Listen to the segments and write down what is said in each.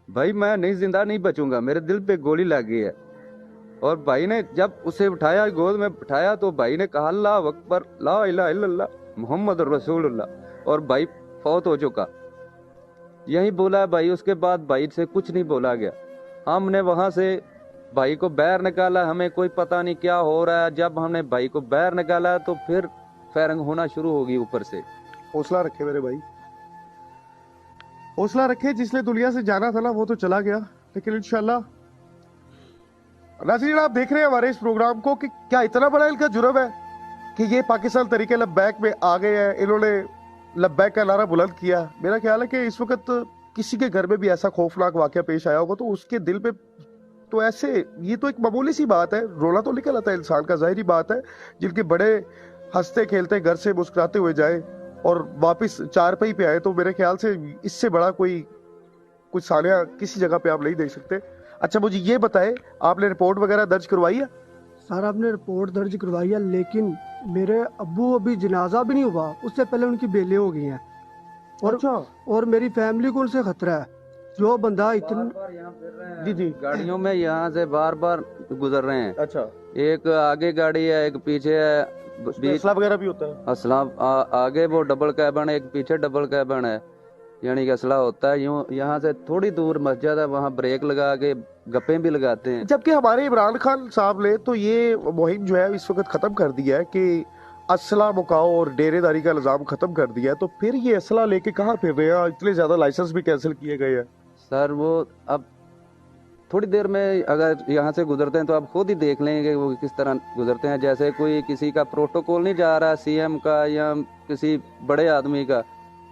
भाई मैं नहीं जिंदा नहीं बचूंगा, मेरे दिल पे गोली लग गई है। और भाई ने जब उसे उठाया, गोद में उठाया, तो भाई ने कहा अल्लाह अकबर, ला इलाहा इल्लल्लाह मोहम्मद रसूलुल्लाह, और भाई फौत हो चुका। यही बोला है भाई, उसके बाद भाई से कुछ नहीं बोला गया। हमने वहां से भाई को बाहर निकाला, हमें कोई पता नहीं क्या हो रहा है। जब हमने भाई को बाहर निकाला तो फिर फायरिंग होना शुरू होगी ऊपर से। हौसला रखे मेरे भाई, हौसला रखे। जिसने दुनिया से जाना था ना वो तो चला गया, लेकिन इंशाल्लाह। नाज़रीन, आप देख रहे हैं हमारे इस प्रोग्राम को कि क्या इतना बड़ा इनका जुर्म है कि ये पाकिस्तान तरीके लब्बैक में आ गए हैं। इन्होंने लब्बैक का नारा बुलंद किया। मेरा ख्याल है कि इस वक्त किसी के घर में भी ऐसा खौफनाक वाकया पेश आया होगा तो उसके दिल पे तो ऐसे, ये तो एक मामूली सी बात है, रोना तो निकल आता है इंसान का, जाहिर बात है। जिनके बड़े हंसते खेलते घर से मुस्कुराते हुए जाए और वापस चारपाई पे आए, तो मेरे ख्याल से इससे बड़ा कोई कुछ सानिया किसी जगह पे आप नहीं देख सकते। अच्छा, मुझे ये बताए, आपने रिपोर्ट वगैरह दर्ज करवाई है? सर आपने रिपोर्ट दर्ज करवाई है, लेकिन मेरे अब्बू अभी जनाजा भी नहीं हुआ, उससे पहले उनकी बेले हो गई हैं। और अच्छा। और मेरी फैमिली को उनसे खतरा है। जो बंदा इतना जी जी। गाड़ियों में यहाँ से बार बार गुजर रहे हैं। अच्छा, एक आगे गाड़ी है, एक पीछे है। फैसला वगैरह भी होता है? असला आगे वो डबल कैबन है, एक पीछे डबल कैबन है, यानी कि असला होता है। यूं यहाँ से थोड़ी दूर मस्जिद है, वहाँ ब्रेक लगा के गप्पे भी लगाते हैं। जबकि हमारे इमरान खान साहब ने तो ये मुहिम जो है इस वक्त खत्म कर दिया है कि असला मुकाओ और डेरेदारी का निजाम खत्म कर दिया है, तो फिर ये असला लेके कहाँ फिर रहे हैं? इतने ज्यादा लाइसेंस भी कैंसिल किए गए हैं। सर वो अब थोड़ी देर में अगर यहाँ से गुजरते हैं तो आप खुद ही देख लेंगे वो किस तरह गुजरते हैं। जैसे कोई किसी का प्रोटोकॉल नहीं जा रहा, सीएम का या किसी बड़े आदमी का,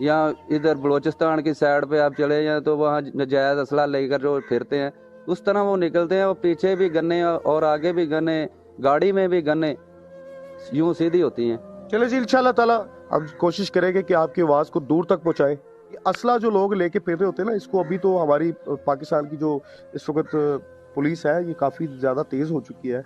या इधर बलोचिस्तान की साइड पे आप चले जाएं तो वहाँ नजायज असला लेकर जो फिरते हैं, उस तरह वो निकलते हैं। वो पीछे भी गन्ने और आगे भी गन्ने, गाड़ी में भी गन्ने, यूं सीधी होती हैं। चले जी, इंशाल्लाह ताला हम कोशिश करेंगे कि आपकी आवाज को दूर तक पहुंचाएं। असला जो लोग लेके फिर रहे होते हैं ना, इसको अभी तो हमारी पाकिस्तान की जो इस वक्त पुलिस है ये काफी ज्यादा तेज हो चुकी है।